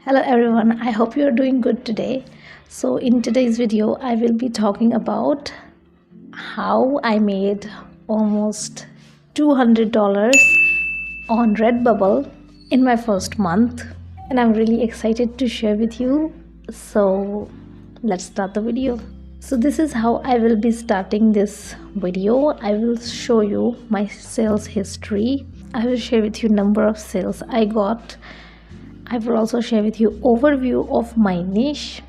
Hello everyone, I hope you are doing good today. So in today's video I will be talking about how I made almost $200 on Redbubble in my first month, and I'm really excited to share with you. So let's start the video. So this is how I will be starting this video. I will show you my sales history. I will share with you number of sales I got. I will also share with you overview of my niche.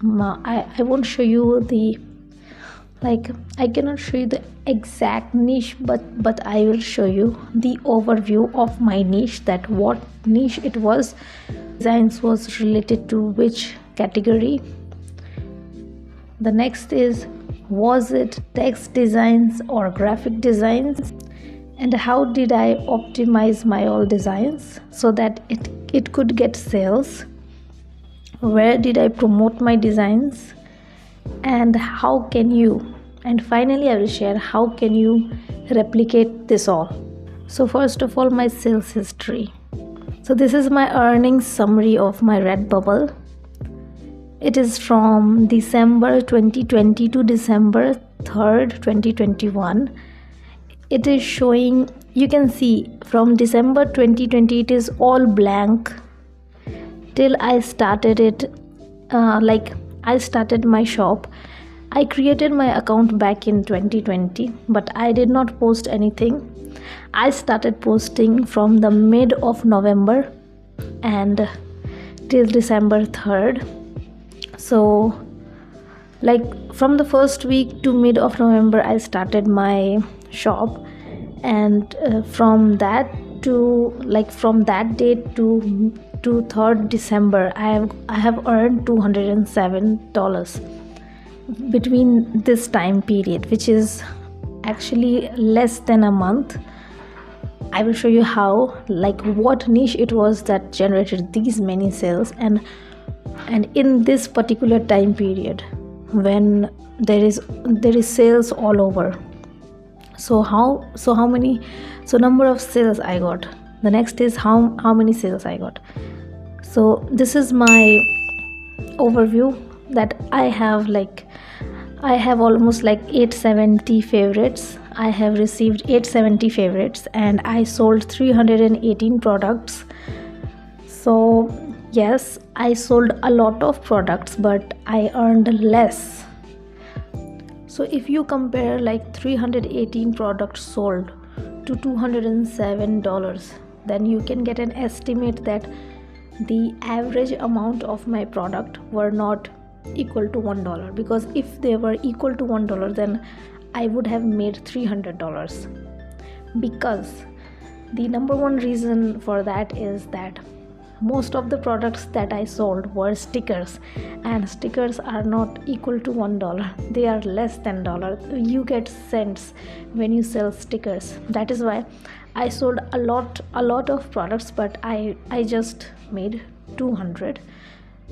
I won't show you the I cannot show you the exact niche, but I will show you the overview of my niche, that what niche it was, designs was related to which category. The next is, was it text designs or graphic designs, and how did I optimize my all designs so that it could get sales. Where did I promote my designs, and how can you, and finally I will share how can you replicate this all. So first of all, my sales history. So this is my earnings summary of my Redbubble. It is from December 2020 to December 3rd 2021. It is showing, you can see from December 2020 it is all blank till I started it. I started my shop. I created my account back in 2020, but I did not post anything. I started posting from the mid of November and till December 3rd. So from the first week to mid of November I started my shop, and from that date to 3rd December I have earned $207 between this time period, which is actually less than a month. I will show you how, what niche it was that generated these many sales, and in this particular time period when there is sales all over. So number of sales I got. The next is how many sales I got. So this is my overview, that I have almost 870 favorites. I have received 870 favorites and I sold 318 products. So yes, I sold a lot of products, but I earned less. So if you compare 318 products sold to $207, then you can get an estimate that the average amount of my product were not equal to $1, because if they were equal to $1, then I would have made $300. Because the number one reason for that is that most of the products that I sold were stickers, and stickers are not equal to $1. They are less than $1. You get cents when you sell stickers. That is why I sold a lot of products, but I just made 200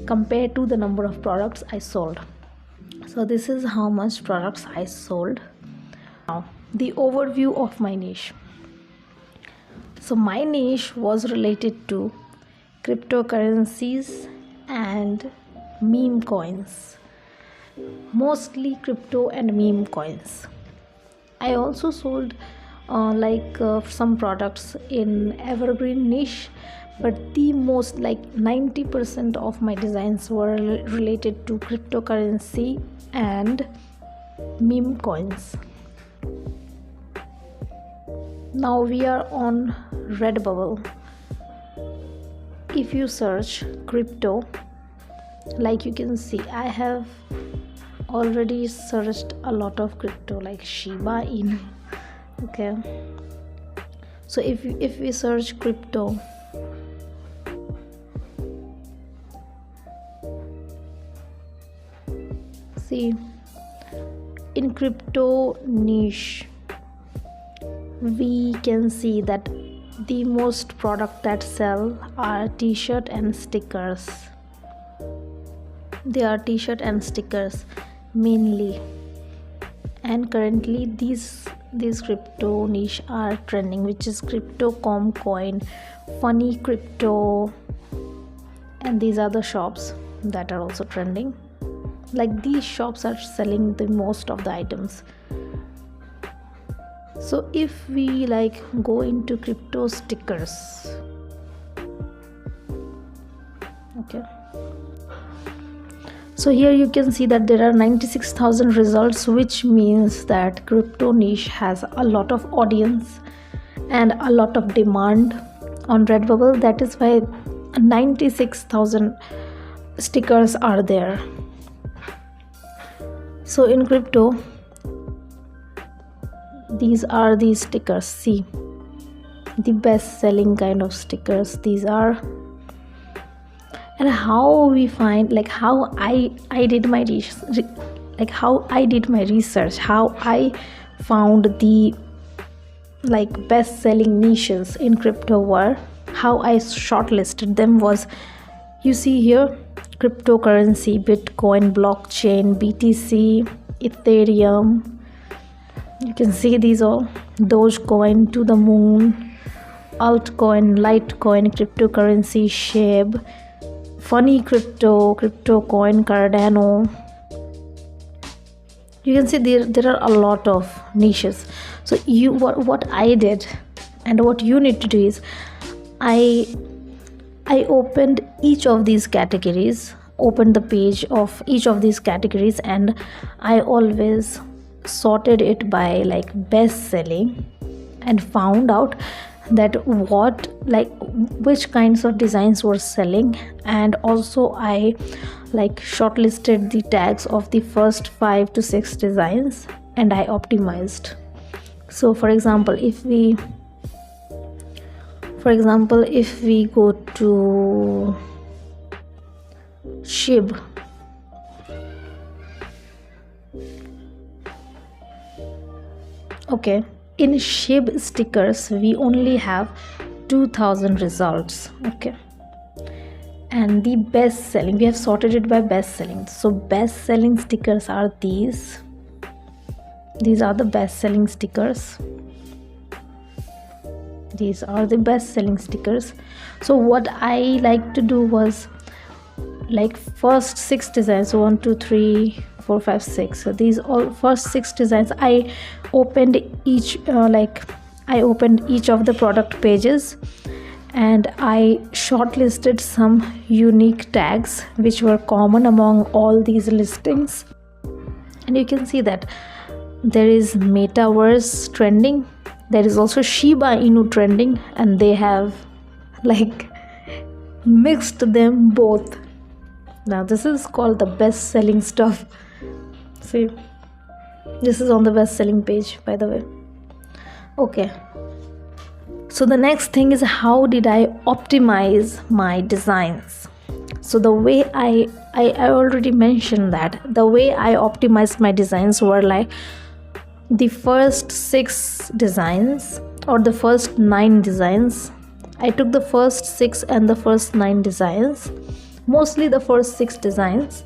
compared to the number of products I sold. So this is how much products I sold. Now the overview of my niche. So my niche was related to cryptocurrencies and meme coins, mostly crypto and meme coins. I also sold some products in evergreen niche, but the most 90% of my designs were related to cryptocurrency and meme coins. Now we are on Redbubble. If you search crypto, you can see I have already searched a lot of crypto, like Shiba Inu. Okay, so if we search crypto, see, in crypto niche we can see that the most product that sell are t-shirt and stickers. They are t-shirt and stickers mainly, and currently these crypto niche are trending, which is crypto.com coin, funny crypto, And these are the shops that are also trending. Like these shops are selling the most of the items. So if we like go into crypto stickers, okay, so here you can see that there are 96,000 results, which means that crypto niche has a lot of audience and a lot of demand on Redbubble. That is why 96,000 stickers are there. So in crypto, these are these stickers. See, the best selling kind of stickers these are. And how we find, like how I did my research, how I found the like best selling niches in crypto were, how I shortlisted them was, you see here, cryptocurrency, Bitcoin, blockchain, BTC, Ethereum, you can see these all, Dogecoin, to the moon, altcoin, Litecoin, cryptocurrency, SHIB, funny crypto, CryptoCoin, Cardano. You can see there are a lot of niches. So what I did and what you need to do is, I opened each of these categories, opened the page of each of these categories, and I always sorted it by like best selling, and found out that which kinds of designs were selling. And also I like shortlisted the tags of the first 5 to 6 designs, and I optimized. So for example, if we go to SHIB, okay, in SHIB stickers we only have 2000 results, okay, and the best selling, we have sorted it by best selling. So best selling stickers are these are the best selling stickers. These are the best selling stickers. So what I like to do was, like first 6 designs, 1 2 3 4 5 6, so these all first 6 designs, I opened each of the product pages, and I shortlisted some unique tags which were common among all these listings. And you can see that there is metaverse trending, there is also Shiba Inu trending, and they have like mixed them both. Now this is called the best selling stuff. See, this is on the best selling page, by the way. Okay, so the next thing is, how did I optimize my designs? So the way I already mentioned that the way I optimized my designs were like the first 6 designs or the first 9 designs. I took the first 6 and the first 9 designs, mostly the first 6 designs,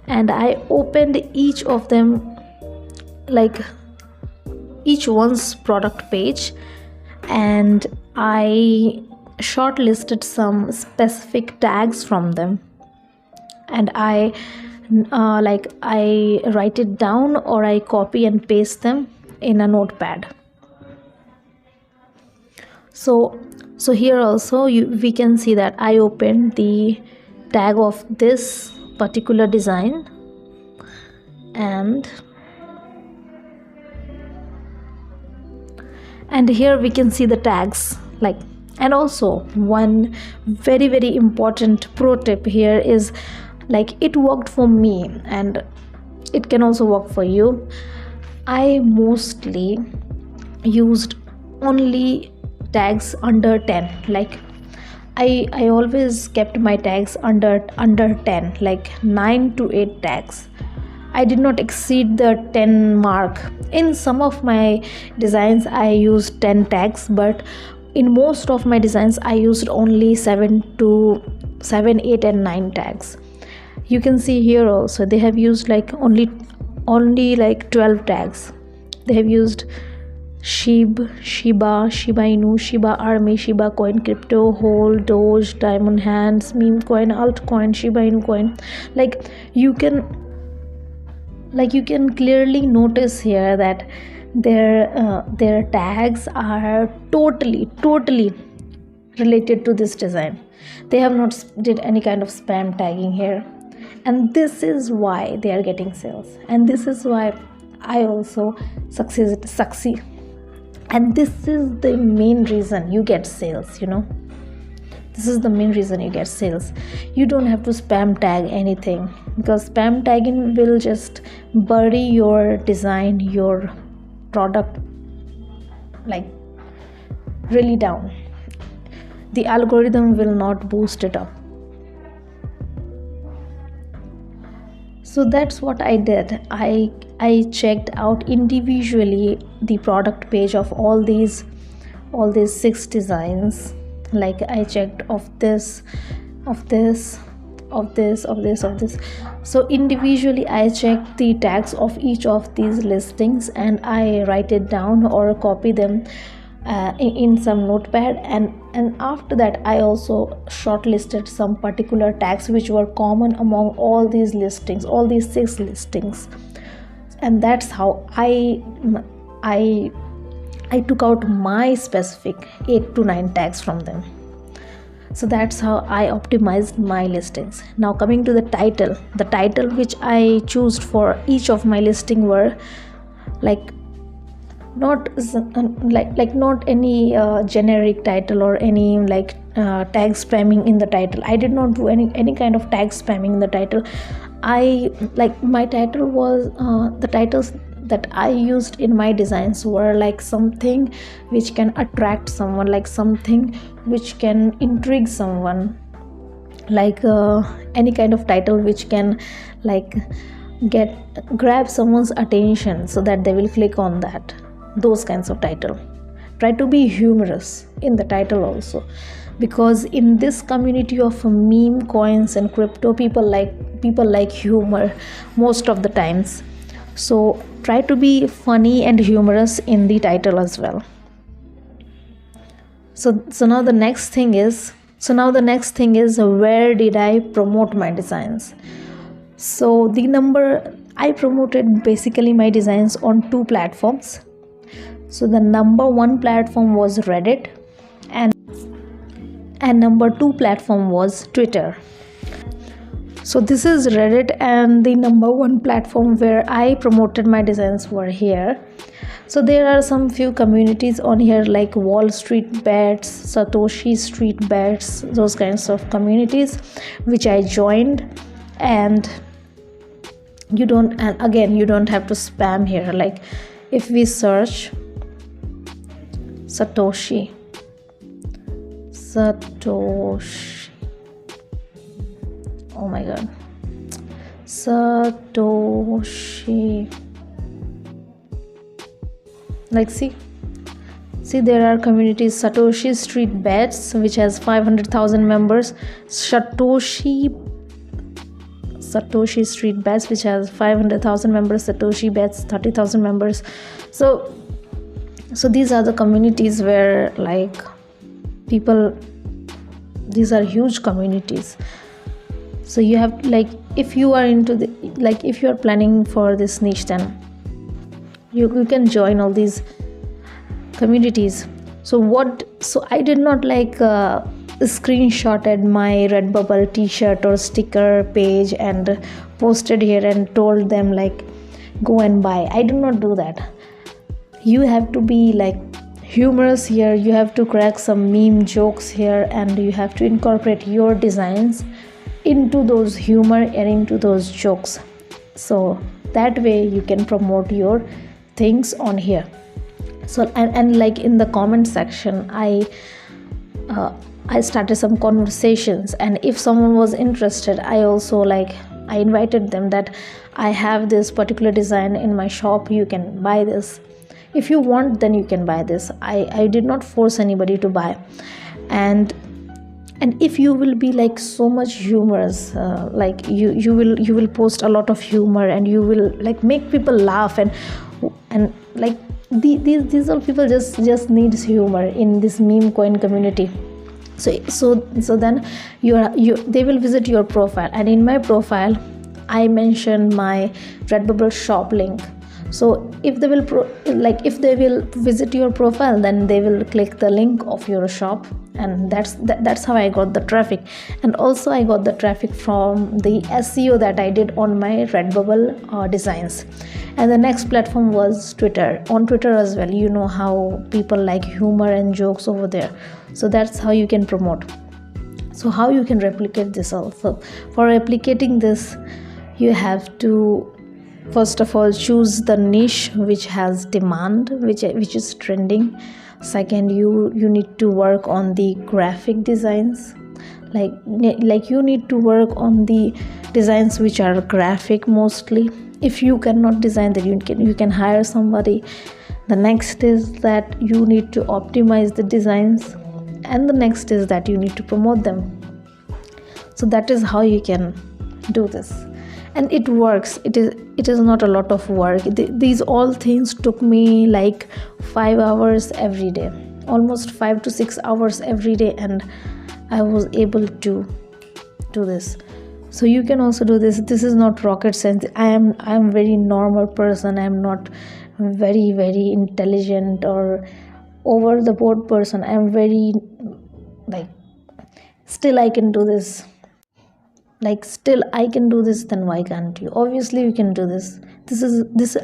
and I opened each of them, like each one's product page, and I shortlisted some specific tags from them, and I write it down, or I copy and paste them in a notepad. So here also we can see that I opened the tag of this particular design, and here we can see the tags, like. And also one very, very important pro tip here is, like, it worked for me and it can also work for you. I mostly used only tags under 10. Like I always kept my tags under 10, like 9 to 8 tags. I did not exceed the 10 mark. In some of my designs I used 10 tags, but in most of my designs I used only 7, 8 and 9 tags. You can see here also they have used like only like 12 tags. They have used Shiba Inu, Shiba Army, Shiba Coin, Crypto, Whole, Doge, Diamond Hands, Meme Coin, Altcoin, Shiba Inu Coin. Like you can clearly notice here that their tags are totally related to this design. They have not did any kind of spam tagging here, and this is why they are getting sales, and this is why I also succeed, and this is the main reason you get sales. This is the main reason you get sales. You don't have to spam tag anything, because spam tagging will just bury your design, your product, like really down. The algorithm will not boost it up. So that's what I did. I checked out individually the product page of all these 6 designs. Like I checked of this. So individually I checked the tags of each of these listings, and I write it down or copy them in some notepad, and after that I also shortlisted some particular tags which were common among all these 6 listings, and that's how I took out my specific 8 to 9 tags from them. So that's how I optimized my listings. Now coming to the title which I chose for each of my listing were not any generic title or any tag spamming in the title. I did not do any kind of tag spamming in the title. My title was the titles that I used in my designs were like something which can attract someone, like something which can intrigue someone, like any kind of title which can grab someone's attention so that they will click on that. Those kinds of title. Try to be humorous in the title also, because in this community of meme coins and crypto, people like humor most of the times. So try to be funny and humorous in the title as well. So now the next thing is where did I promote my designs? So I promoted basically my designs on 2 platforms. So the number 1 platform was Reddit, and number 2 platform was Twitter. So this is Reddit, and the number 1 platform where I promoted my designs were here. So there are some few communities on here like Wall Street Bets, Satoshi Street Bets, those kinds of communities which I joined. And you don't have to spam here. Like if we search Satoshi, oh my god, Satoshi, see there are communities. Satoshi Street Bets, which has 500,000 members. Satoshi Street Bets, which has 500,000 members. Satoshi Bets, 30,000 members. So these are the communities where these are huge communities. So you have if you are into if you are planning for this niche, then you can join all these communities. So I did not screenshotted my Redbubble t-shirt or sticker page and posted here and told them go and buy. I do not do that. You have to be humorous here. You have to crack some meme jokes here, and you have to incorporate your designs into those humor and into those jokes. So that way you can promote your things on here. So and in the comment section, I started some conversations, and if someone was interested, I also I invited them that I have this particular design in my shop, you can buy this. If you want, then you can buy this. I did not force anybody to buy. And if you will be so much humorous, you will post a lot of humor, and you will make people laugh, and these all people just needs humor in this meme coin community. So then you they will visit your profile, and in my profile I mentioned my Redbubble shop link. So if they will if they will visit your profile, then they will click the link of your shop, and that's how I got the traffic. And also I got the traffic from the SEO that I did on my Redbubble designs. And the next platform was Twitter. On Twitter as well, you know how people like humor and jokes over there, so that's how you can promote. So how you can replicate this also? For replicating this, you have to first of all choose the niche which has demand, which is trending. Second, you need to work on the graphic designs, like you need to work on the designs which are graphic mostly. If you cannot design, then you can hire somebody. The next is that you need to optimize the designs, and the next is that you need to promote them. So that is how you can do this, and it works. It is not a lot of work. These all things took me like 5 hours every day, almost 5 to 6 hours every day, and I was able to do this. So you can also do this. This is not rocket science. I am very normal person. I am not very intelligent or over the board person. I am very like, still I can do this. Still I can do this, then why can't you? Obviously you can do this.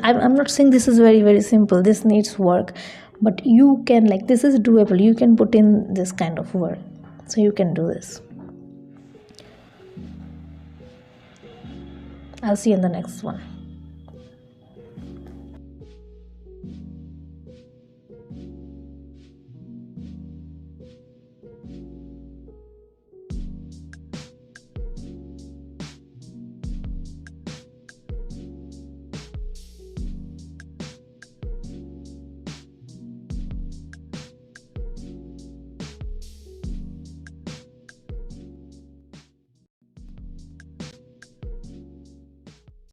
I'm not saying this is very simple. This needs work, but you can, this is doable. You can put in this kind of work, so you can do this. I'll see you in the next one.